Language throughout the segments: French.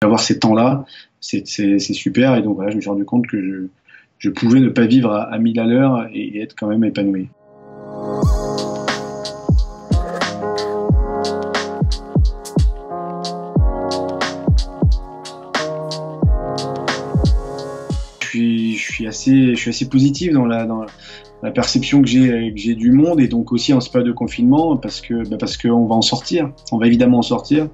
Avoir ces temps-là, c'est super. Et donc voilà, je me suis rendu compte que je pouvais ne pas vivre à 1000 à l'heure et être quand même épanoui. Je suis assez positif dans la perception que j'ai du monde, et donc aussi en cette période de confinement, parce qu'on va en sortir, on va évidemment en sortir,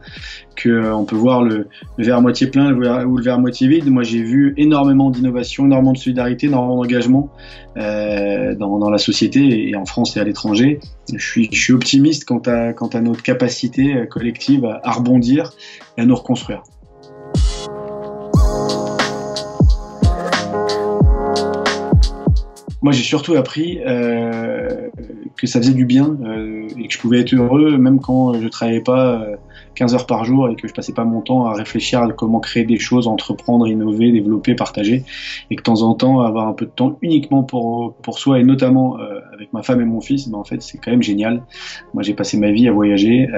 qu'on peut voir le verre à moitié plein ou le verre à moitié vide. Moi, j'ai vu énormément d'innovation, énormément de solidarité, énormément d'engagement dans la société, et en France et à l'étranger. Je suis optimiste quant à notre capacité collective à rebondir et à nous reconstruire. Moi, j'ai surtout appris que ça faisait du bien et que je pouvais être heureux même quand je travaillais pas 15 heures par jour et que je passais pas mon temps à réfléchir à comment créer des choses, entreprendre, innover, développer, partager, et que de temps en temps avoir un peu de temps uniquement pour soi, et notamment avec ma femme et mon fils, en fait c'est quand même génial. Moi, j'ai passé ma vie à voyager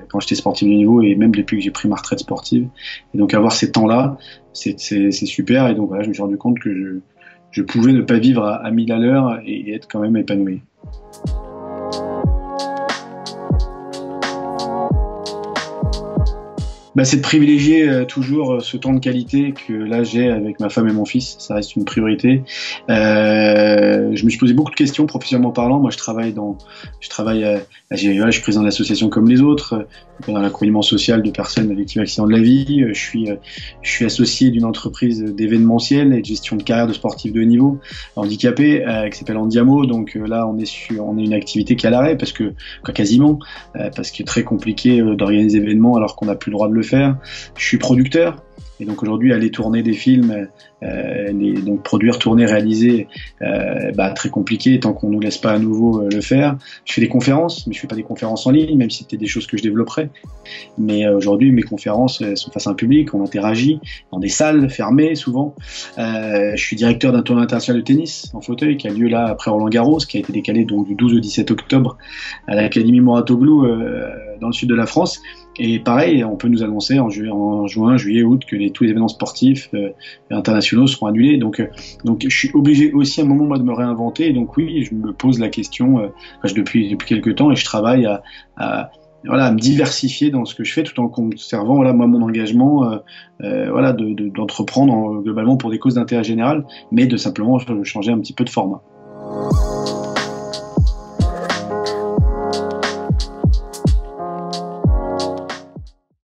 quand j'étais sportif de niveau, et même depuis que j'ai pris ma retraite sportive, et donc avoir ces temps-là, c'est super. Et donc voilà, je me suis rendu compte que je pouvais ne pas vivre à 1000 à l'heure et être quand même épanoui. C'est de privilégier toujours ce temps de qualité que là j'ai avec ma femme et mon fils. Ça reste une priorité. Je me suis posé beaucoup de questions professionnellement parlant. Moi, je travaille à GIEA, je suis président de l'association Comme les autres, dans l'accompagnement social de personnes victimes d'accidents de la vie. Je suis associé d'une entreprise d'événementiel et de gestion de carrière de sportifs de haut niveau handicapés qui s'appelle Handiamo. Donc là, on est une activité qui est à l'arrêt parce que quasiment parce qu'il est très compliqué d'organiser des événements alors qu'on n'a plus le droit de le faire. Je suis producteur, et donc aujourd'hui aller tourner des films, donc produire, tourner, réaliser, très compliqué tant qu'on nous laisse pas à nouveau le faire. Je fais des conférences, mais je fais pas des conférences en ligne, même si c'était des choses que je développerais. Mais aujourd'hui, mes conférences sont face à un public, on interagit dans des salles fermées souvent. Je suis directeur d'un tournoi international de tennis en fauteuil qui a lieu là après Roland-Garros, qui a été décalé donc du 12 au 17 octobre à l'Académie Moratoglou dans le sud de la France. Et pareil, on peut nous annoncer en juin, juillet, août que tous les événements sportifs internationaux seront annulés. Donc je suis obligé aussi à un moment de me réinventer. Et donc oui, je me pose la question depuis quelques temps, et je travaille à me diversifier dans ce que je fais, tout en conservant mon engagement d'entreprendre globalement pour des causes d'intérêt général, mais de simplement changer un petit peu de format.